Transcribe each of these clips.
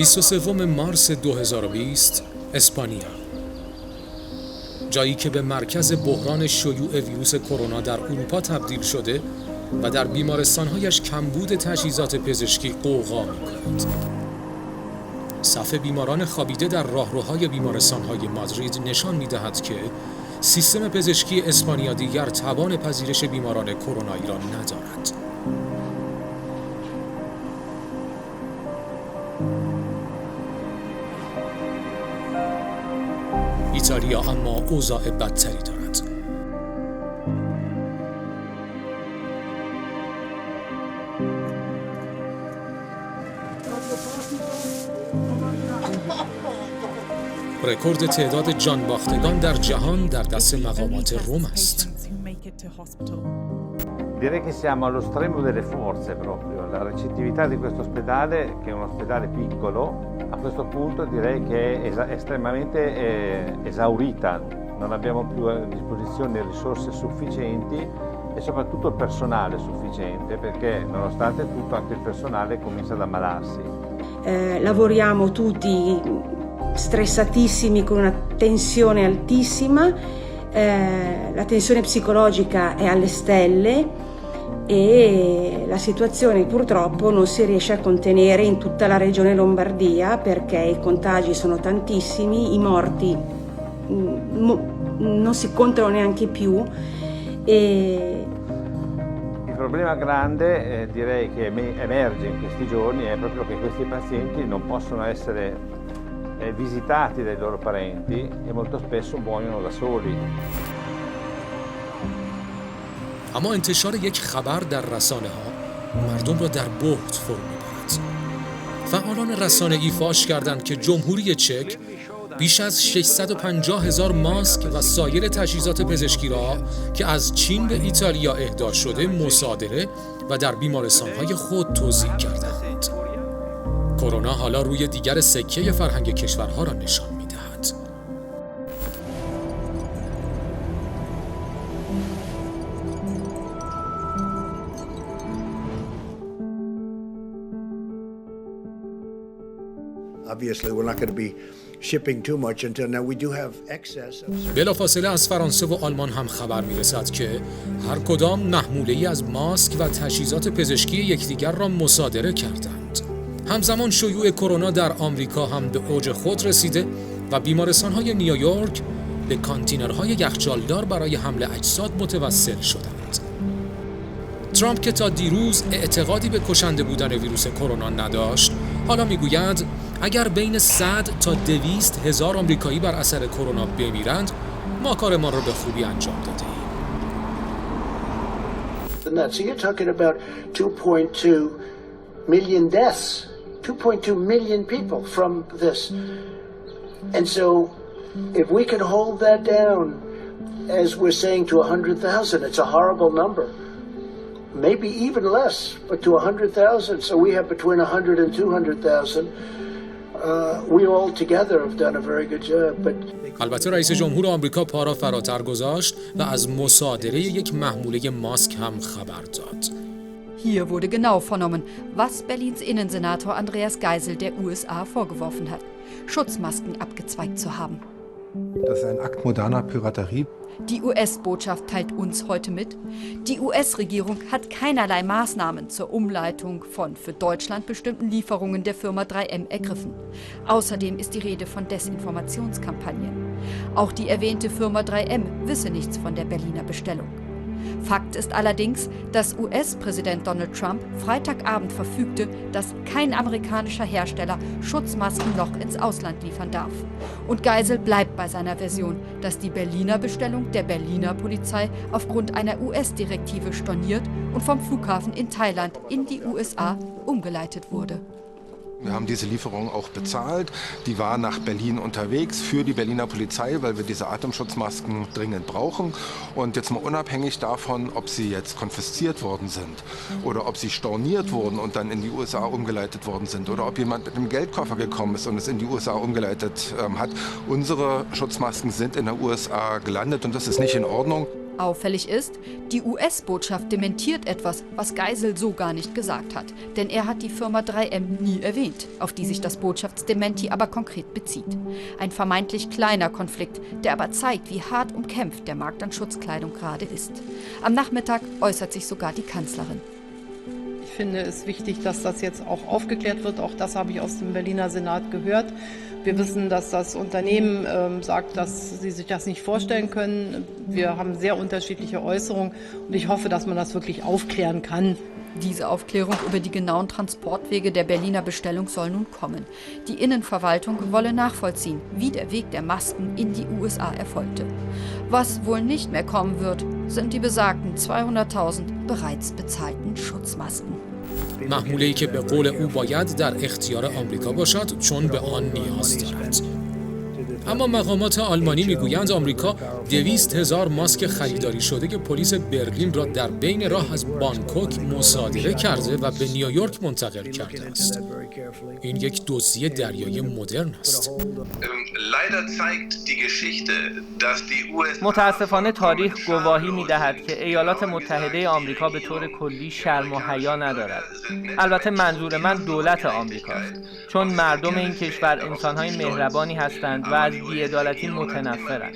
23 مارس 2020 اسپانیا، جایی که به مرکز بحران شیوع ویروس کرونا در اروپا تبدیل شده و در بیمارستان‌هایش کمبود تجهیزات پزشکی غوغا می‌کند. صف بیماران خوابیده در راهروهای بیمارستان‌های مادرید نشان می‌دهد که سیستم پزشکی اسپانیا دیگر توان پذیرش بیماران کرونایی را ندارد. ایتالیا اما اوضاع بدتری دارد. رکورد تعداد جان باختگان در جهان در دست مقامات روم است. Direi che siamo allo stremo delle forze proprio. La recettività di questo ospedale, che è un ospedale piccolo, a questo punto direi che è estremamente esaurita. Non abbiamo più a disposizione risorse sufficienti e soprattutto il personale sufficiente, perché nonostante tutto anche il personale comincia ad ammalarsi. Lavoriamo tutti stressatissimi con una tensione altissima, la tensione psicologica è alle stelle e la situazione purtroppo non si riesce a contenere in tutta la regione Lombardia perché i contagi sono tantissimi, i morti non si contano neanche più e il problema grande direi che emerge in questi giorni è proprio che questi pazienti non possono essere visitati dai loro parenti e molto spesso muoiono da soli. اما انتشار یک خبر در رسانه‌ها مردم را در بهت فرو می‌برد. فعالان رسانه‌ای فاش کردند که جمهوری چک بیش از 650,000 ماسک و سایر تجهیزات پزشکی را که از چین به ایتالیا اهدا شده مصادره و در بیمارستان‌های خود توزیع کردند. کرونا حالا روی دیگر سکه فرهنگ کشورها را نشان می‌دهد. Obviously, we're not going to be shipping too much until now. We do have excess of... بلافاصله از فرانسه و آلمان هم خبر می‌رسد که هر کدام محموله‌ای از ماسک و تجهیزات پزشکی یکدیگر را مصادره کردند. همزمان شیوع کرونا در آمریکا هم به اوج خود رسیده و بیمارستان‌های نیویورک به کانتینرهای یخچالدار برای حمل اجساد متوسل شدند. ترامپ که تا دیروز اعتقادی به کشنده بودن ویروس کرونا نداشت، حالا میگوید اگر بین 100 تا 200,000 آمریکایی بر اثر کرونا بمیرند، ما کارمان را به خوبی انجام دادیم. So you're talking about 2.2 million deaths, 2.2 million people from this. And so if we can hold that down, as we're saying, to 100,000, it's a horrible number. Maybe even less, but to 100,000. So we have between 100 and 200,000. We all together have done a very good job. But البته رئیس جمهور آمریکا پا را فراتر گذاشت و از مصادره یک محموله ماسک هم خبر داد. Hier wurde genau vernommen, was Berlins Innensenator Andreas Geisel der USA vorgeworfen hat, Schutzmasken abgezweigt zu haben. Das ist ein Akt moderner Piraterie. Die US-Botschaft teilt uns heute mit, die US-Regierung hat keinerlei Maßnahmen zur Umleitung von für Deutschland bestimmten Lieferungen der Firma 3M ergriffen. Außerdem ist die Rede von Desinformationskampagnen. Auch die erwähnte Firma 3M wisse nichts von der Berliner Bestellung. Fakt ist allerdings, dass US-Präsident Donald Trump Freitagabend verfügte, dass kein amerikanischer Hersteller Schutzmasken noch ins Ausland liefern darf. Und Geisel bleibt bei seiner Version, dass die Berliner Bestellung der Berliner Polizei aufgrund einer US-Direktive storniert und vom Flughafen in Thailand in die USA umgeleitet wurde. Wir haben diese Lieferung auch bezahlt. Die war nach Berlin unterwegs für die Berliner Polizei, weil wir diese Atemschutzmasken dringend brauchen. Und jetzt mal unabhängig davon, ob sie jetzt konfisziert worden sind oder ob sie storniert wurden und dann in die USA umgeleitet worden sind oder ob jemand mit einem Geldkoffer gekommen ist und es in die USA umgeleitet hat. Unsere Schutzmasken sind in der USA gelandet und das ist nicht in Ordnung. Auffällig ist, die US-Botschaft dementiert etwas, was Geisel so gar nicht gesagt hat. Denn er hat die Firma 3M nie erwähnt, auf die sich das Botschaftsdementi aber konkret bezieht. Ein vermeintlich kleiner Konflikt, der aber zeigt, wie hart umkämpft der Markt an Schutzkleidung gerade ist. Am Nachmittag äußert sich sogar die Kanzlerin. Ich finde es wichtig, dass das jetzt auch aufgeklärt wird. Auch das habe ich aus dem Berliner Senat gehört. Wir wissen, dass das Unternehmen sagt, dass sie sich das nicht vorstellen können. Wir haben sehr unterschiedliche Äußerungen und ich hoffe, dass man das wirklich aufklären kann. Diese Aufklärung über die genauen Transportwege der Berliner Bestellung soll nun kommen. Die Innenverwaltung wolle nachvollziehen, wie der Weg der Masken in die USA erfolgte. Was wohl nicht mehr kommen wird, sind die besagten 200.000 bereits bezahlten Schutzmasken. محموله‌ای که به قول او باید در اختیار آمریکا باشد چون به آن نیاز دارد. اما مقامات آلمانی میگویند آمریکا 200,000 ماسک خریداری شده که پلیس برلین را در بین راه از بانکوک مصادره کرده و به نیویورک منتقل کرده است. این یک دزدی دریایی مدرن است. متاسفانه تاریخ گواهی می‌دهد که ایالات متحده آمریکا به طور کلی شرم و حیا ندارد. البته منظور من دولت آمریکاست، چون مردم این کشور انسان‌های مهربانی هستند و از بی‌عدالتی متنفرند.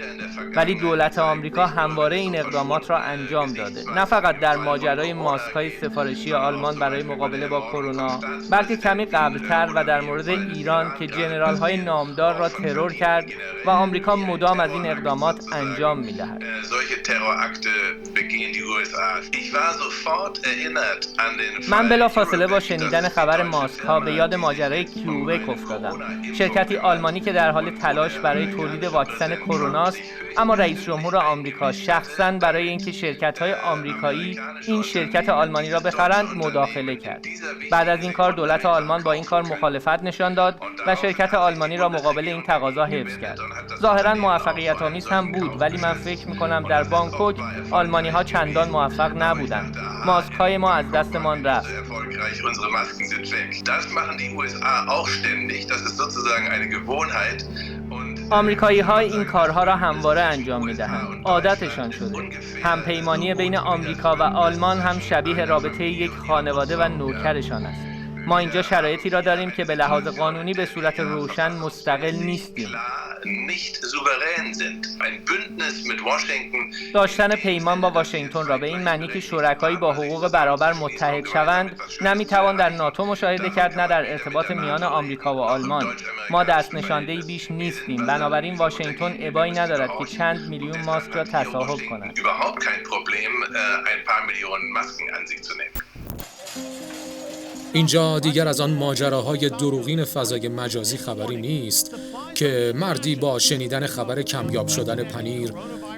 ولی دولت آمریکا همواره این اقدامات را انجام داده، نه فقط در ماجرای ماسک‌های سفارشی آلمان برای مقابله با کرونا، بلکه کمی قبل‌تر و در مورد ایران که ژنرال‌های نامدار را ترور کرد و آمریکا مدام از این اقدامات انجام می‌دهد. من بلافاصله با شنیدن خبر ماسک‌ها به یاد ماجرای کیوبک افتادم. شرکتی آلمانی که در حال تلاش برای تولید واکسن کرونا است، اما رئیس جمهور آمریکا شخصاً برای اینکه شرکت‌های آمریکایی این شرکت آلمانی را بخرند مداخله کرد. بعد از این کار دولت آلمان با این کار مخالفت نشان داد و شرکت آلمانی را مقابل این تقاضا حفظ کرد. ظاهراً موفقیت‌آمیز هم بود، ولی من فکر می‌کنم در بانکوک آلمانی‌ها چندان موفق نبودند. ماسک‌های ما از دستمان رفت. آمریکایی‌ها این کارها را همواره انجام می‌دهند. عادتشان شده. همپیمانی بین آمریکا و آلمان هم شبیه رابطه یک خانواده و نوکرشان است. ما اینجا شرایطی را داریم که به لحاظ قانونی به صورت روشن مستقل نیستیم. داشتن پیمان با واشنگتن را به این معنی که شرکایی با حقوق برابر متحد شوند نمیتوان در ناتو مشاهده کرد، نه در ارتباط میان آمریکا و آلمان. ما دست نشانده‌ای بیش نیستیم، بنابراین واشنگتن ابایی ندارد که چند میلیون ماسک را تصاحب کند. اینجا دیگر از آن ماجراهای دروغین فضای مجازی خبری نیست که مردی با شنیدن خبر کمیاب شدن پنیر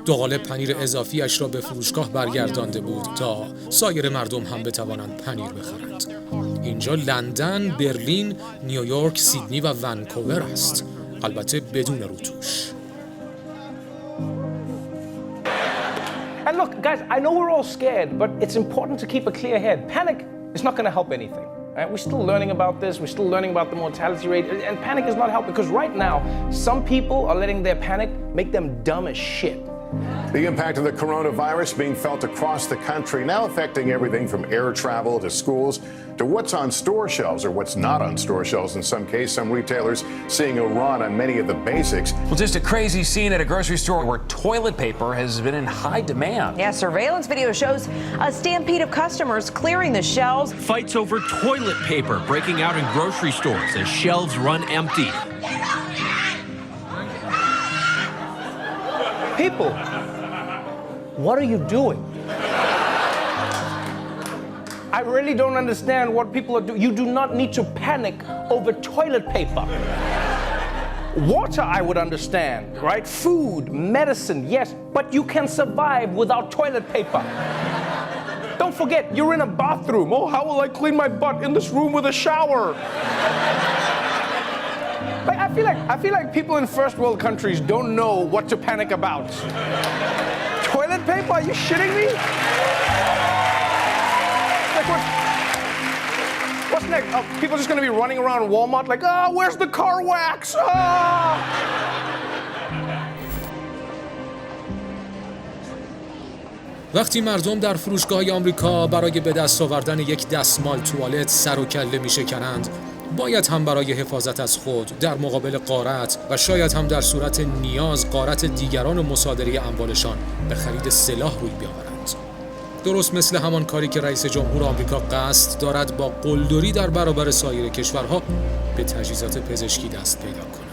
دو قالب پنیر اضافیش را به فروشگاه برگردانده بود تا سایر مردم هم بتوانند پنیر بخرند. اینجا لندن، برلین، نیویورک، سیدنی و ونکوور است، البته بدون روتوش. And look, guys, I know we're all scared, but it's important to keep a clear head. Panic is not going to help anything. Right? We're still learning about this. We're still learning about the mortality rate. And panic is not helping because right now, some people are letting their panic make them dumb as shit. The impact of the coronavirus being felt across the country, now affecting everything from air travel to schools to what's on store shelves or what's not on store shelves in some cases. Some retailers seeing a run on many of the basics. Well, just a crazy scene at a grocery store where toilet paper has been in high demand. Yeah, surveillance video shows a stampede of customers clearing the shelves. Fights over toilet paper breaking out in grocery stores as shelves run empty. People, what are you doing? I really don't understand what people are doing. You do not need to panic over toilet paper. Water, I would understand, right? Food, medicine, yes, but you can survive without toilet paper. Don't forget, you're in a bathroom. Oh, how will I clean my butt in this room with a shower? Like, I feel like people in first world countries don't know what to panic about. Toilet paper? Are you shitting me? Like, what's next? Oh, people just gonna be running around Walmart like, oh, where's the car wax? Oh! وقتی مردم در فروشگاه‌های آمریکا برای به دست آوردن یک دستمال توالت سر و کله می‌شکنند، باید هم برای حفاظت از خود در مقابل غارت و شاید هم در صورت نیاز غارت دیگران و مصادره اموالشان به خرید سلاح روی بیاورند. درست مثل همان کاری که رئیس جمهور آمریکا قصد دارد با قلدری در برابر سایر کشورها به تجهیزات پزشکی دست پیدا کند.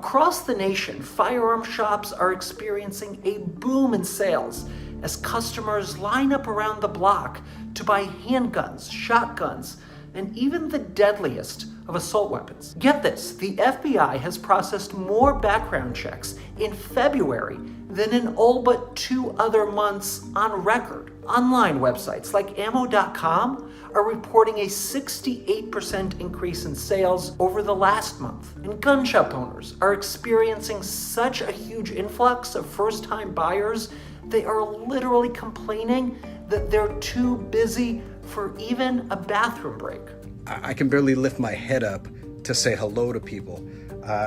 Across the nation, firearm shops are experiencing a boom in sales as customers line up around the block to buy handguns, shotguns, and even the deadliest of assault weapons. Get this, the FBI has processed more background checks in February than in all but 2 other months on record. Online websites like ammo.com are reporting a 68% increase in sales over the last month. And gun shop owners are experiencing such a huge influx of first-time buyers, they are literally complaining that they're too busy for even a bathroom break. I can barely lift my head up to say hello to people.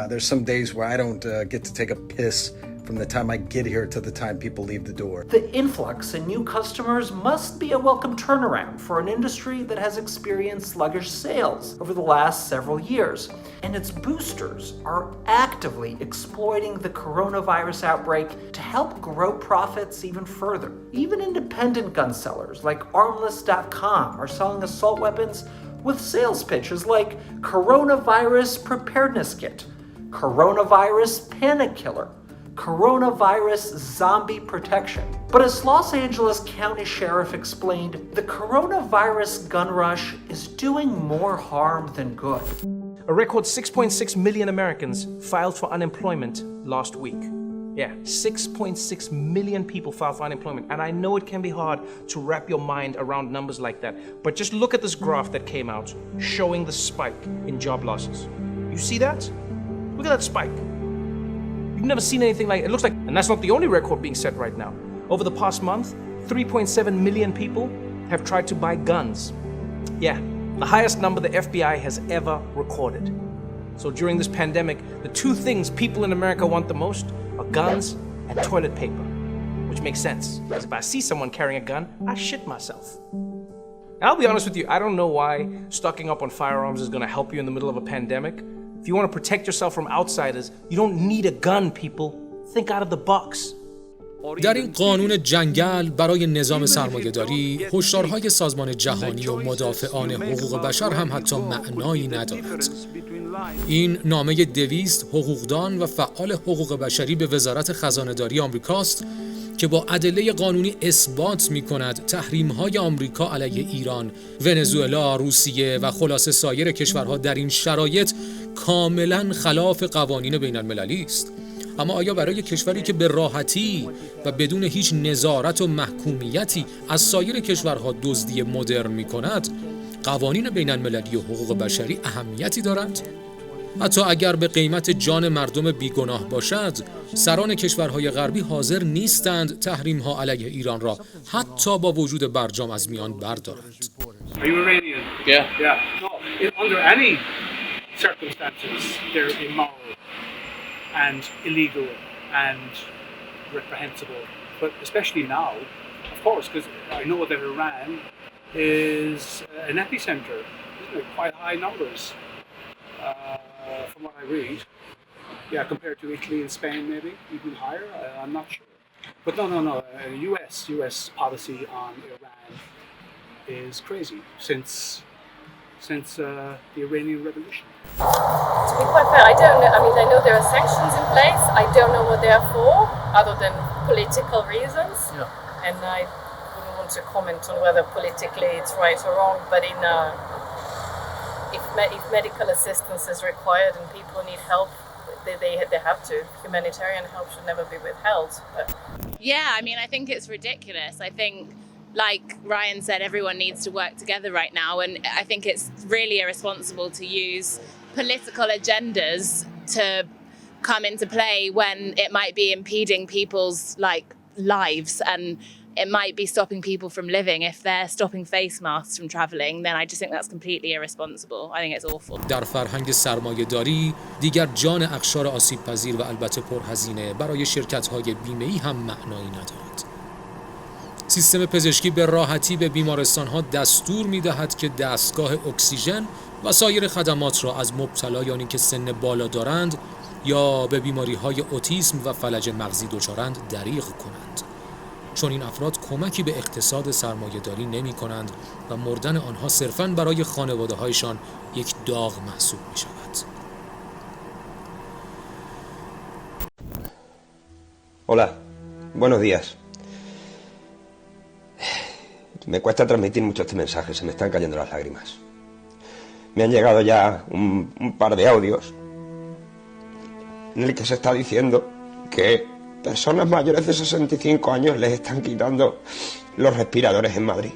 There's some days where I don't get to take a piss from the time I get here to the time people leave the door. The influx in new customers must be a welcome turnaround for an industry that has experienced sluggish sales over the last several years. And its boosters are actively exploiting the coronavirus outbreak to help grow profits even further. Even independent gun sellers like Armless.com are selling assault weapons with sales pitches like Coronavirus Preparedness Kit, Coronavirus Panic Killer, Coronavirus Zombie Protection. But as Los Angeles County Sheriff explained, the coronavirus gun rush is doing more harm than good. A record 6.6 million Americans filed for unemployment last week. Yeah, 6.6 million people filed for unemployment. And I know it can be hard to wrap your mind around numbers like that. But just look at this graph that came out showing the spike in job losses. You see that? Look at that spike. You've never seen anything like it. It looks like, and that's not the only record being set right now. Over the past month, 3.7 million people have tried to buy guns. Yeah, the highest number the FBI has ever recorded. So during this pandemic, the 2 things people in America want the most are guns and toilet paper, which makes sense, because if I see someone carrying a gun, I shit myself. And I'll be honest with you, I don't know why stocking up on firearms is going to help you in the middle of a pandemic. If you want to protect yourself from outsiders, you don't need a gun, people. Think out of the box. در این قانون جنگل برای نظام سرمایه‌داری، هشدارهای سازمان جهانی و مدافعان حقوق بشر هم حتی معنایی ندارد. این نامه 200 حقوقدان و فعال حقوق بشری به وزارت خزانه‌داری آمریکاست که با ادله قانونی اثبات می‌کند تحریم‌های آمریکا علیه ایران، ونزوئلا، روسیه و خلاصه سایر کشورها در این شرایط کاملاً خلاف قوانین بین‌المللی است. اما آیا برای کشوری که به راحتی و بدون هیچ نظارت و محکومیتی از سایر کشورها دزدی مدرن می‌کند، قوانین بین‌المللی و حقوق بشری اهمیتی دارند؟ حتی اگر به قیمت جان مردم بیگناه باشد، سران کشورهای غربی حاضر نیستند تحریم‌ها علیه ایران را حتی با وجود برجام از میان بردارند. Are you Iranian? Yeah. No, under any circumstances, they're immoral and illegal and reprehensible. But especially now, of course, because I know that Iran is an epicenter, isn't it? Quite high numbers. From what I read, yeah, compared to Italy and Spain, maybe even higher. I'm not sure, but no. U.S. policy on Iran is crazy since the Iranian Revolution. To be quite fair, I don't know. I mean, I know there are sanctions in place. I don't know what they are for, other than political reasons. Yeah. And I wouldn't want to comment on whether politically it's right or wrong. But if medical assistance is required and people need help, they have to. Humanitarian help should never be withheld. But. Yeah, I mean, I think it's ridiculous. I think, like Ryan said, everyone needs to work together right now, and I think it's really irresponsible to use political agendas to come into play when it might be impeding people's lives and it might be stopping people from living. If they're stopping face masks from traveling, then I just think that's completely irresponsible. I think it's awful. در فرهنگ سرمایه‌داری دیگر جان اقشار آسیب‌پذیر و البته پرهزینه برای شرکت‌های بیمه‌ای هم معنایی ندارد. سیستم پزشکی به راحتی به بیمارستان‌ها دستور می‌دهد که دستگاه اکسیژن و سایر خدمات را از مبتلایانی که سن بالا دارند یا به بیماری‌های اوتیسم و فلج مغزی دچارند دریغ کنند. چون این افراد کمکی به اقتصاد سرمایه‌داری نمی‌کنند و مردن آنها صرفاً برای خانواده‌هایشان یک داغ محسوب می‌شود. Hola, buenos días. Me cuesta transmitir mucho este mensaje, se me están cayendo las lágrimas. Me han llegado ya un par de audios en el que se está diciendo que personas mayores de 65 años les están quitando los respiradores en Madrid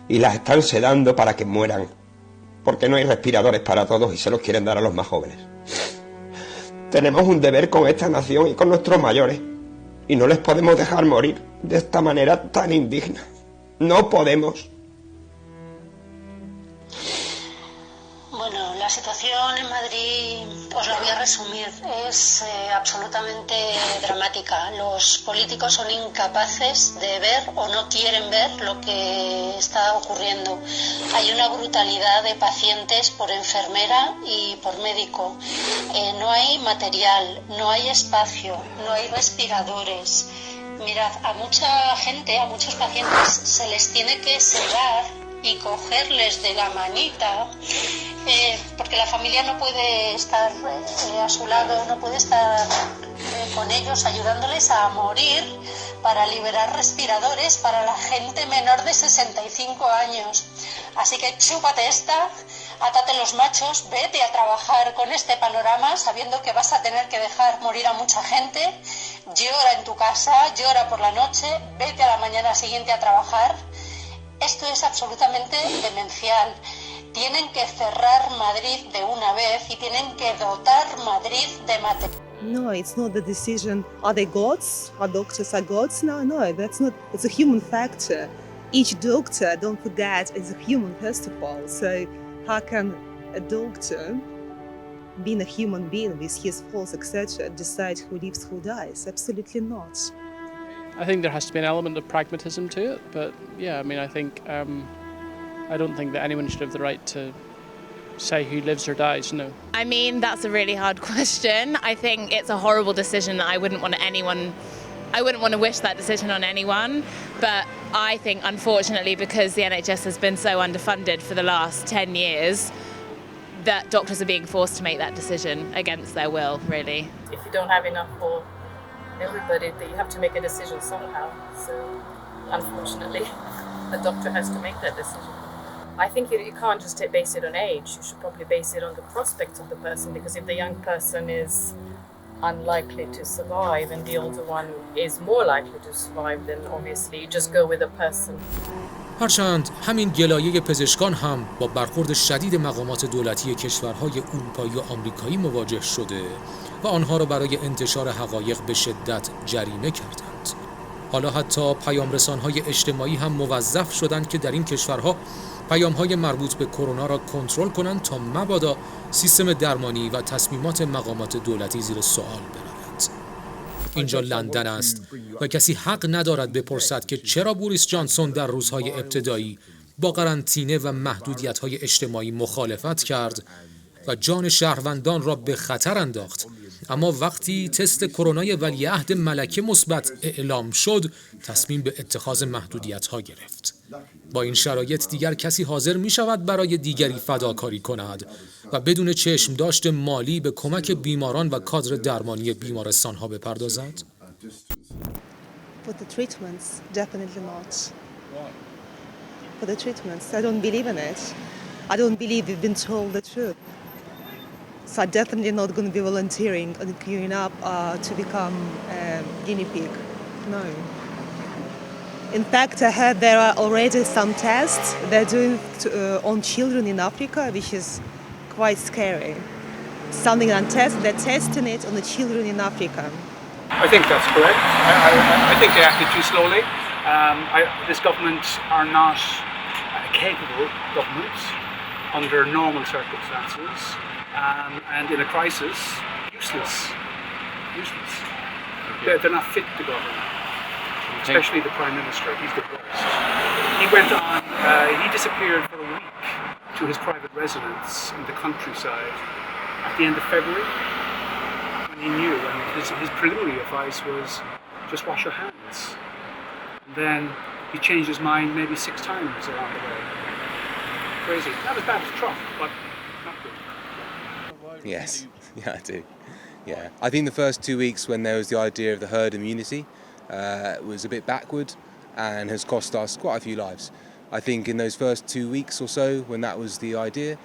y las están sedando para que mueran, porque no hay respiradores para todos y se los quieren dar a los más jóvenes. Tenemos un deber con esta nación y con nuestros mayores y no les podemos dejar morir de esta manera tan indigna. No podemos. Bueno, la situación en Madrid os la voy a resumir. Es absolutamente dramática. Los políticos son incapaces de ver o no quieren ver lo que está ocurriendo. Hay una brutalidad de pacientes por enfermera y por médico. No hay material, no hay espacio, no hay respiradores. Mirad, a mucha gente, a muchos pacientes se les tiene que sedar y cogerles de la manita porque la familia no puede estar a su lado, no puede estar con ellos ayudándoles a morir para liberar respiradores para la gente menor de 65 años. Así que chúpate esta, átate los machos, vete a trabajar con este panorama sabiendo que vas a tener que dejar morir a mucha gente. Llora en tu casa, llora por la noche, vete a la mañana siguiente a trabajar. Esto es absolutamente demencial. Tienen que cerrar Madrid de una vez y tienen que dotar Madrid de material. No, it's not the decision. Are they gods? Are doctors are gods? No, that's not. It's a human factor. Each doctor, don't forget, is a human first of all. So how can a doctor, being a human being with his faults, etc., decide who lives, who dies? Absolutely not. I think there has to be an element of pragmatism to it, but yeah, I mean, I think I don't think that anyone should have the right to say who lives or dies. No. I mean, that's a really hard question. I think it's a horrible decision that I wouldn't want to wish that decision on anyone. But I think, unfortunately, because the NHS has been so underfunded for the last 10 years, that doctors are being forced to make that decision against their will, really. If you don't have enough for everybody, you have to make a decision somehow. So, unfortunately, the doctor has to make that decision. I think you can't just base it on age. You should probably base it on the prospects of the person, because if the young person is unlikely to survive and the older one is more likely to survive, then obviously you just go with the person. هرچند همین گلایه پزشکان هم با برخورد شدید مقامات دولتی کشورهای اروپایی و آمریکایی مواجه شده و آنها را برای انتشار حقایق به شدت جریمه کردند. حالا حتی پیامرسان‌های اجتماعی هم موظف شدند که در این کشورها پیام‌های مربوط به کرونا را کنترل کنند تا مبادا سیستم درمانی و تصمیمات مقامات دولتی زیر سوال برود. اینجا لندن است و کسی حق ندارد بپرسد که چرا بوریس جانسون در روزهای ابتدایی با قرنطینه و محدودیت‌های اجتماعی مخالفت کرد و جان شهروندان را به خطر انداخت، اما وقتی تست کرونای ولیعهد ملکه مثبت اعلام شد تصمیم به اتخاذ محدودیت‌ها گرفت. با این شرایط دیگر کسی حاضر می شود برای دیگری فداکاری کند و بدون چشم داشت مالی به کمک بیماران و کادر درمانی بیمارستان‌ها بپردازد؟ For the treatments, definitely not. For the treatments, I don't believe in it. I don't believe we've been told the truth. So I'm definitely not going to be volunteering and queuing up to become a guinea pig. No. In fact, I heard there are already some tests they're doing on children in Africa, which is quite scary. Something they're testing it on the children in Africa. I think that's correct. I think they acted too slowly. This government are not a capable government under normal circumstances, and in a crisis, useless. They're not fit to govern, especially the Prime Minister. He's the worst. He went on, he disappeared for a week to his private residence in the countryside at the end of February, when he knew, and his preliminary advice was just wash your hands. And then he changed his mind maybe 6 times along the way. Crazy. Not as bad as Trump, but not good. Yes, yeah, I do. Yeah, I think the first 2 weeks when there was the idea of the herd immunity was a bit backward and has cost us quite a few lives. I think in those first 2 weeks or so when that was the idea,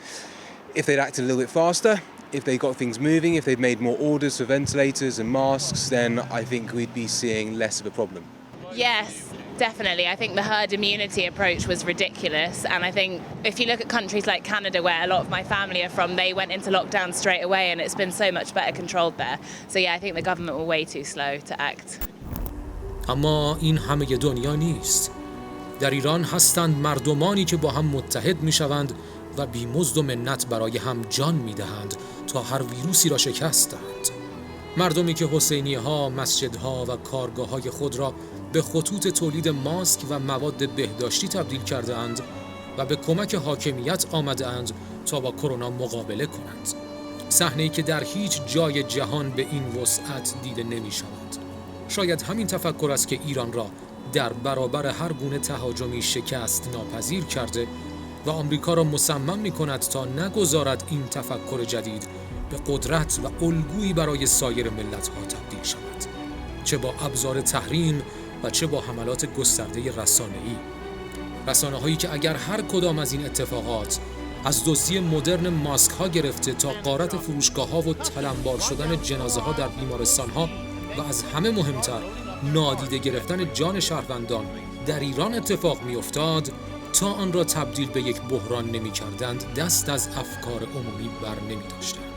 if they'd acted a little bit faster, if they got things moving, if they'd made more orders for ventilators and masks, then I think we'd be seeing less of a problem. Yes, definitely. I think the herd immunity approach was ridiculous. And I think if you look at countries like Canada, where a lot of my family are from, they went into lockdown straight away and it's been so much better controlled there. So yeah, I think the government were way too slow to act. اما این همه دنیا نیست. در ایران هستند مردمانی که با هم متحد میشوند و بیمزد و منت برای هم جان میدهند تا هر ویروسی را شکست دهند. مردمی که حسینیه‌ها، مسجدها و کارگاه‌های خود را به خطوط تولید ماسک و مواد بهداشتی تبدیل کرده‌اند و به کمک حاکمیت آمده‌اند تا با کرونا مقابله کنند. صحنه‌ای که در هیچ جای جهان به این وسعت دیده نمی‌شود. شاید همین تفکر است که ایران را در برابر هر گونه تهاجمی شکست ناپذیر کرده و آمریکا را مصمم می‌کند تا نگذارد این تفکر جدید به قدرت و الگویی برای سایر ملت‌ها تبدیل شود، چه با ابزار تحریم و چه با حملات گسترده رسانه‌ای. رسانه‌هایی که اگر هر کدام از این اتفاقات از دزدی مدرن ماسک‌ها گرفته تا غارت فروشگاه‌ها و تلمبار شدن جنازه‌ها در بیمارستان‌ها و از همه مهمتر نادیده گرفتن جان شهروندان در ایران اتفاق می‌افتاد، تا آن را تبدیل به یک بحران نمی‌کردند، دست از افکار عمومی بر نمی‌داشتند.